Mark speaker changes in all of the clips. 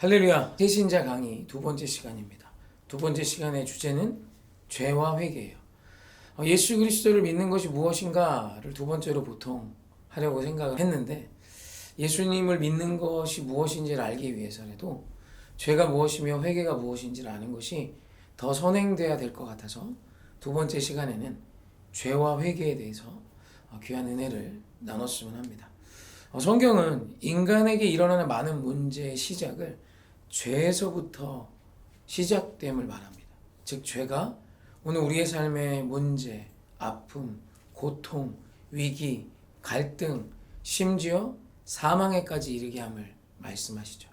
Speaker 1: 할렐루야. 새신자 강의 두 번째 시간입니다. 두 번째 시간의 주제는 죄와 회개예요. 예수 그리스도를 믿는 것이 무엇인가를 두 번째로 보통 하려고 생각을 했는데, 예수님을 믿는 것이 무엇인지를 알기 위해서라도 죄가 무엇이며 회개가 무엇인지를 아는 것이 더 선행돼야 될 것 같아서 두 번째 시간에는 죄와 회개에 대해서 귀한 은혜를 나눴으면 합니다. 성경은 인간에게 일어나는 많은 문제의 시작을 죄에서부터 시작됨을 말합니다. 즉, 죄가 오늘 우리의 삶의 문제, 아픔, 고통, 위기, 갈등, 심지어 사망에까지 이르게 함을 말씀하시죠.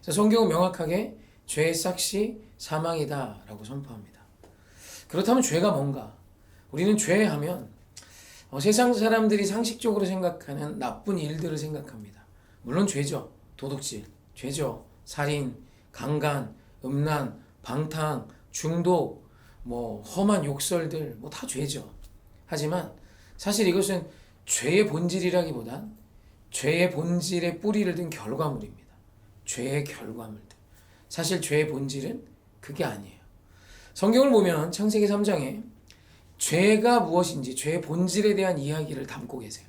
Speaker 1: 그래서 성경은 명확하게 죄의 싹이 사망이다라고 선포합니다. 그렇다면 죄가 뭔가? 우리는 죄하면 세상 사람들이 상식적으로 생각하는 나쁜 일들을 생각합니다. 물론 죄죠. 도둑질, 죄죠. 살인, 강간, 음란, 방탕, 중독, 험한 욕설들, 다 죄죠. 하지만 사실 이것은 죄의 본질이라기보단 죄의 본질의 뿌리를 든 결과물입니다. 죄의 결과물들. 사실 죄의 본질은 그게 아니에요. 성경을 보면 창세기 3장에 죄가 무엇인지, 죄의 본질에 대한 이야기를 담고 계세요.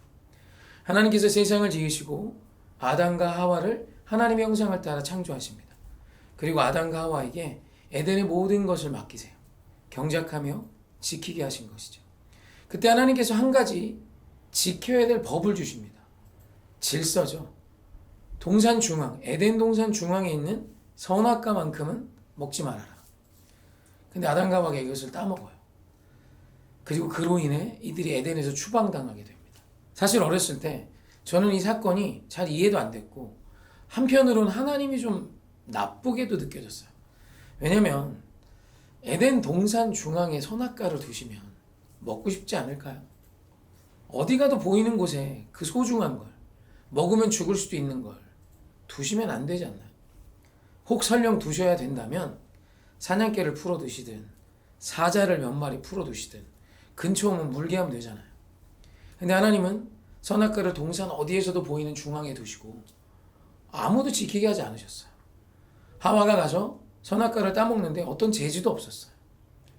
Speaker 1: 하나님께서 세상을 지으시고 아담과 하와를 하나님의 형상을 따라 창조하십니다. 그리고 아담과 하와에게 에덴의 모든 것을 맡기세요. 경작하며 지키게 하신 것이죠. 그때 하나님께서 한 가지 지켜야 될 법을 주십니다. 질서죠. 동산 중앙, 에덴 동산 중앙에 있는 선악과만큼은 먹지 말아라. 근데 아담과 하와가 이것을 따먹어요. 그리고 그로 인해 이들이 에덴에서 추방당하게 됩니다. 사실 어렸을 때 저는 이 사건이 잘 이해도 안 됐고, 한편으로는 하나님이 좀 나쁘게도 느껴졌어요. 왜냐면 에덴 동산 중앙에 선악과를 두시면 먹고 싶지 않을까요? 어디 가도 보이는 곳에 그 소중한 걸, 먹으면 죽을 수도 있는 걸 두시면 안 되지 않나요? 혹 설령 두셔야 된다면 사냥개를 풀어 두시든 사자를 몇 마리 풀어 두시든 근처 오면 물게 하면 되잖아요. 근데 하나님은 선악과를 동산 어디에서도 보이는 중앙에 두시고 아무도 지키게 하지 않으셨어요. 하와가 가서 선악과를 따먹는데 어떤 제지도 없었어요.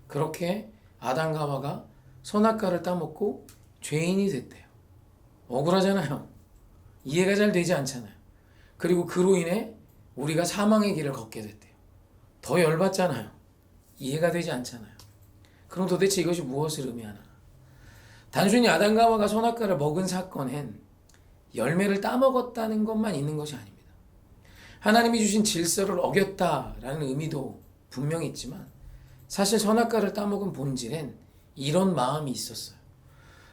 Speaker 1: 그렇게 아담과 하와가 선악과를 따먹고 죄인이 됐대요. 억울하잖아요. 이해가 잘 되지 않잖아요. 그리고 그로 인해 우리가 사망의 길을 걷게 됐대요. 더 열받잖아요. 이해가 되지 않잖아요. 그럼 도대체 이것이 무엇을 의미하나? 단순히 아담과 하와가 선악과를 먹은 사건엔 열매를 따먹었다는 것만 있는 것이 아닙니다. 하나님이 주신 질서를 어겼다라는 의미도 분명히 있지만, 사실 선악과를 따먹은 본질엔 이런 마음이 있었어요.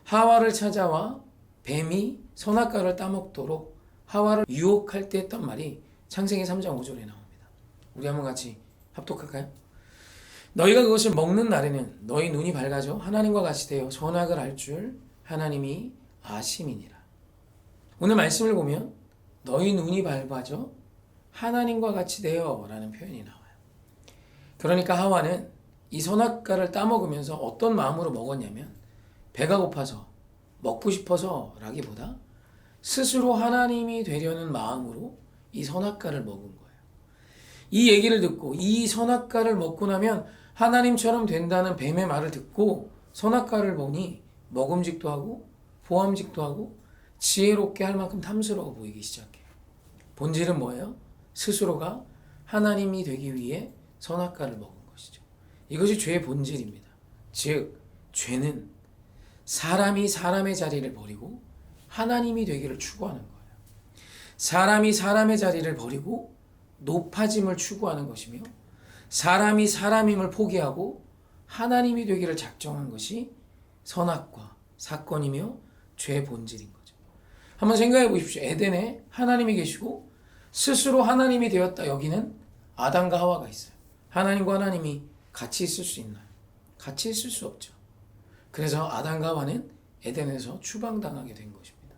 Speaker 1: 하와를 찾아와 뱀이 선악과를 따먹도록 하와를 유혹할 때 했던 말이 창세기 3장 5절에 나옵니다. 우리 한번 같이 합독할까요? 너희가 그것을 먹는 날에는 너희 눈이 밝아져 하나님과 같이 되어 선악을 알 줄 하나님이 아심이니라. 오늘 말씀을 보면 너희 눈이 밝아져 하나님과 같이 되어 라는 표현이 나와요. 그러니까 하와는 이 선악과를 따먹으면서 어떤 마음으로 먹었냐면, 배가 고파서 먹고 싶어서 라기보다 스스로 하나님이 되려는 마음으로 이 선악과를 먹은 거예요. 이 얘기를 듣고 이 선악과를 먹고 나면 하나님처럼 된다는 뱀의 말을 듣고 선악과를 보니 먹음직도 하고 보암직도 하고 지혜롭게 할 만큼 탐스러워 보이기 시작해요. 본질은 뭐예요? 스스로가 하나님이 되기 위해 선악과를 먹은 것이죠. 이것이 죄의 본질입니다. 즉, 죄는 사람이 사람의 자리를 버리고 하나님이 되기를 추구하는 거예요. 사람이 사람의 자리를 버리고 높아짐을 추구하는 것이며, 사람이 사람임을 포기하고 하나님이 되기를 작정한 것이 선악과 사건이며 죄의 본질인 거죠. 한번 생각해 보십시오. 에덴에 하나님이 계시고 스스로 하나님이 되었다 여기는 아담과 하와가 있어요. 하나님과 하나님이 같이 있을 수 있나요? 같이 있을 수 없죠. 그래서 아담과 하와는 에덴에서 추방당하게 된 것입니다.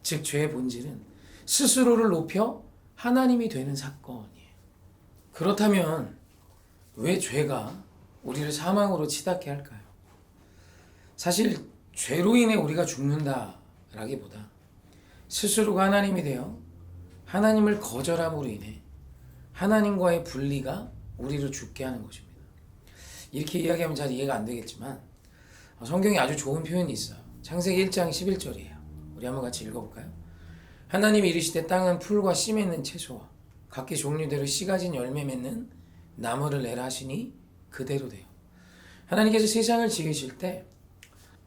Speaker 1: 즉, 죄의 본질은 스스로를 높여 하나님이 되는 사건이에요. 그렇다면 왜 죄가 우리를 사망으로 치닫게 할까요? 사실 죄로 인해 우리가 죽는다라기보다 스스로가 하나님이 되어 하나님을 거절함으로 인해 하나님과의 분리가 우리를 죽게 하는 것입니다. 이렇게 이야기하면 잘 이해가 안 되겠지만 성경에 아주 좋은 표현이 있어요. 창세기 1장 11절이에요. 우리 한번 같이 읽어볼까요? 하나님이 이르시되 땅은 풀과 씨 맺는 채소와 각기 종류대로 씨 가진 열매 맺는 나무를 내라 하시니 그대로 돼요. 하나님께서 세상을 지으실 때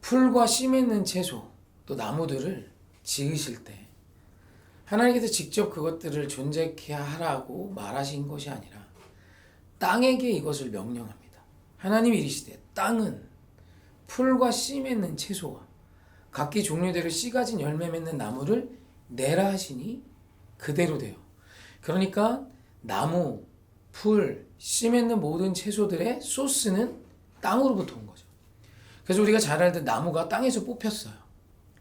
Speaker 1: 풀과 씨 맺는 채소 또 나무들을 지으실 때 하나님께서 직접 그것들을 존재케 하라고 말하신 것이 아니라 땅에게 이것을 명령합니다. 하나님이 이르시되 땅은 풀과 씨 맺는 채소와 각기 종류대로 씨 가진 열매 맺는 나무를 내라 하시니 그대로 돼요. 그러니까 나무, 풀, 씨 맺는 모든 채소들의 소스는 땅으로부터 온 거죠. 그래서 우리가 잘 알듯 나무가 땅에서 뽑혔어요.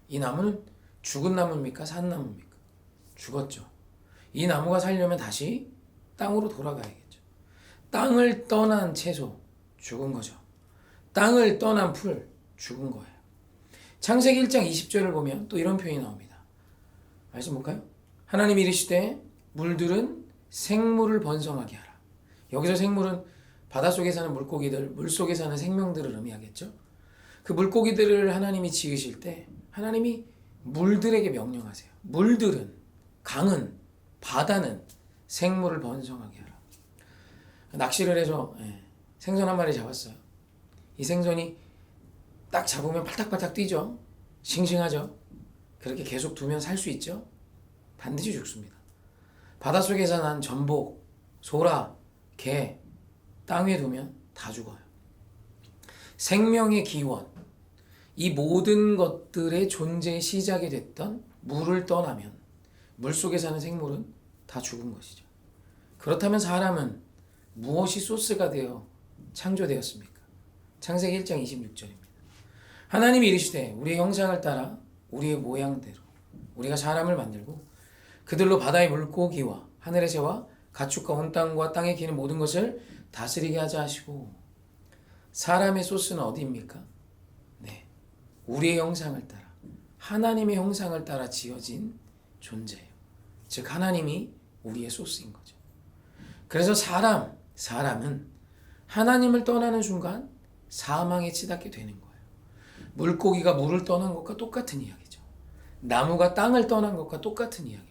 Speaker 1: 이 나무는 죽은 나무입니까? 산 나무입니까? 죽었죠. 이 나무가 살려면 다시 땅으로 돌아가야겠죠. 땅을 떠난 채소, 죽은 거죠. 땅을 떠난 풀, 죽은 거예요. 창세기 1장 20절을 보면 또 이런 표현이 나옵니다. 말씀 볼까요? 하나님이 이르시되 물들은 생물을 번성하게 하라. 여기서 생물은 바닷속에 사는 물고기들, 물속에 사는 생명들을 의미하겠죠. 그 물고기들을 하나님이 지으실 때 하나님이 물들에게 명령하세요. 물들은, 강은, 바다는 생물을 번성하게 하라. 낚시를 해서 생선 한 마리 잡았어요. 이 생선이 딱 잡으면 팔딱팔딱 뛰죠. 싱싱하죠. 그렇게 계속 두면 살 수 있죠. 반드시 죽습니다. 바닷속에서 난 전복, 소라, 게, 땅 위에 두면 다 죽어요. 생명의 기원, 이 모든 것들의 존재의 시작이 됐던 물을 떠나면 물속에 사는 생물은 다 죽은 것이죠. 그렇다면 사람은 무엇이 소스가 되어 창조되었습니까? 창세기 1장 26절입니다. 하나님이 이르시되 우리의 형상을 따라 우리의 모양대로 우리가 사람을 만들고 그들로 바다의 물고기와 하늘의 새와 가축과 온 땅과 땅에 기는 모든 것을 다스리게 하자 하시고, 사람의 소스는 어디입니까? 네, 우리의 형상을 따라 하나님의 형상을 따라 지어진 존재예요. 즉 하나님이 우리의 소스인 거죠. 그래서 사람은 하나님을 떠나는 순간 사망에 치닫게 되는 거예요. 물고기가 물을 떠난 것과 똑같은 이야기죠. 나무가 땅을 떠난 것과 똑같은 이야기입니다.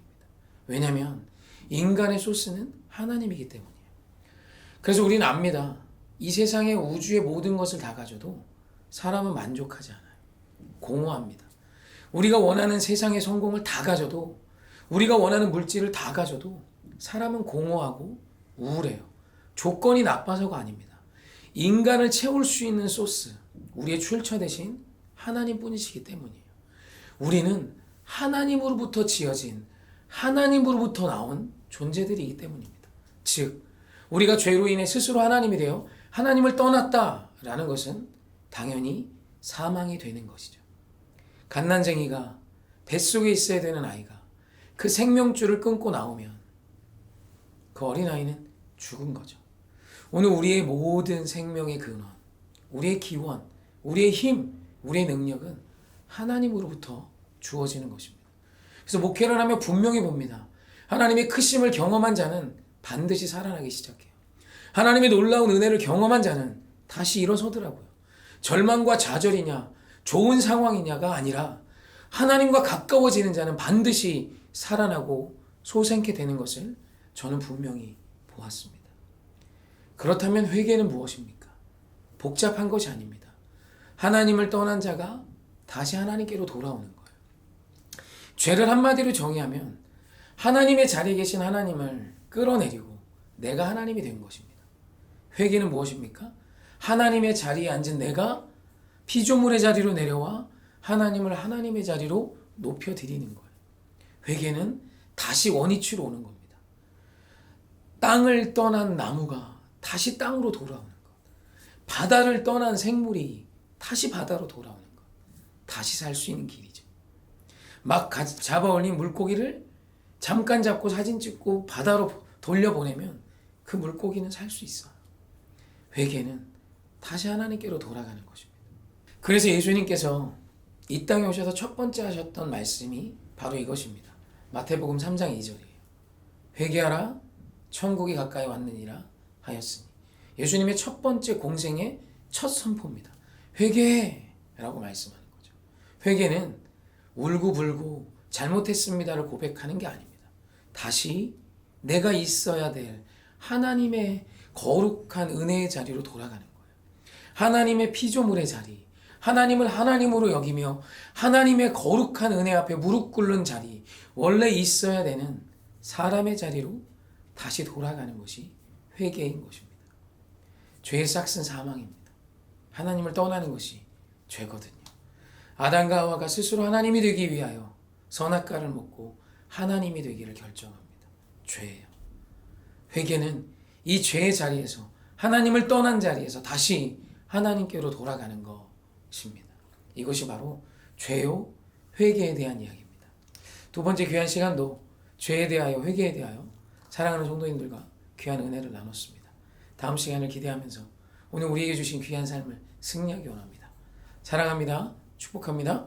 Speaker 1: 왜냐하면 인간의 소스는 하나님이기 때문이에요. 그래서 우리는 압니다. 이 세상의 우주의 모든 것을 다 가져도 사람은 만족하지 않아요. 공허합니다. 우리가 원하는 세상의 성공을 다 가져도, 우리가 원하는 물질을 다 가져도 사람은 공허하고 우울해요. 조건이 나빠서가 아닙니다. 인간을 채울 수 있는 소스, 우리의 출처 대신 하나님뿐이시기 때문이에요. 우리는 하나님으로부터 지어진, 하나님으로부터 나온 존재들이기 때문입니다. 즉 우리가 죄로 인해 스스로 하나님이 되어 하나님을 떠났다라는 것은 당연히 사망이 되는 것이죠. 갓난쟁이가 뱃속에 있어야 되는 아이가 그 생명줄을 끊고 나오면 그 어린아이는 죽은 거죠. 오늘 우리의 모든 생명의 근원, 우리의 기원, 우리의 힘, 우리의 능력은 하나님으로부터 주어지는 것입니다. 그래서 목회를 하며 분명히 봅니다. 하나님의 크심을 경험한 자는 반드시 살아나기 시작해요. 하나님의 놀라운 은혜를 경험한 자는 다시 일어서더라고요. 절망과 좌절이냐, 좋은 상황이냐가 아니라 하나님과 가까워지는 자는 반드시 살아나고 소생케 되는 것을 저는 분명히 보았습니다. 그렇다면 회개는 무엇입니까? 복잡한 것이 아닙니다. 하나님을 떠난 자가 다시 하나님께로 돌아오는 거예요. 죄를 한마디로 정의하면 하나님의 자리에 계신 하나님을 끌어내리고 내가 하나님이 된 것입니다. 회개는 무엇입니까? 하나님의 자리에 앉은 내가 피조물의 자리로 내려와 하나님을 하나님의 자리로 높여드리는 거예요. 회개는 다시 원위치로 오는 겁니다. 땅을 떠난 나무가 다시 땅으로 돌아오는 것. 바다를 떠난 생물이 다시 바다로 돌아오는 것. 다시 살 수 있는 길이죠. 막 잡아 올린 물고기를 잠깐 잡고 사진 찍고 바다로 돌려보내면 그 물고기는 살 수 있어요. 회개는 다시 하나님께로 돌아가는 것입니다. 그래서 예수님께서 이 땅에 오셔서 첫 번째 하셨던 말씀이 바로 이것입니다. 마태복음 3장 2절이에요. 회개하라, 천국이 가까이 왔느니라 하였으니 예수님의 첫 번째 공생의 첫 선포입니다. 회개라고 말씀하는 거죠. 회개는 울고불고 잘못했습니다를 고백하는 게 아닙니다. 다시 내가 있어야 될 하나님의 거룩한 은혜의 자리로 돌아가는 거예요. 하나님의 피조물의 자리, 하나님을 하나님으로 여기며 하나님의 거룩한 은혜 앞에 무릎 꿇는 자리, 원래 있어야 되는 사람의 자리로 다시 돌아가는 것이 회개인 것입니다. 죄의 싹은 사망입니다. 하나님을 떠나는 것이 죄거든요. 아담과 하와가 스스로 하나님이 되기 위하여 선악과를 먹고 하나님이 되기를 결정합니다. 죄예요. 회개는 이 죄의 자리에서, 하나님을 떠난 자리에서 다시 하나님께로 돌아가는 것입니다. 이것이 바로 죄요 회개에 대한 이야기입니다. 두 번째 귀한 시간도 죄에 대하여, 회개에 대하여 사랑하는 성도님들과 귀한 은혜를 나눴습니다. 다음 시간을 기대하면서 오늘 우리에게 주신 귀한 삶을 승리하기 원합니다. 사랑합니다. 축복합니다.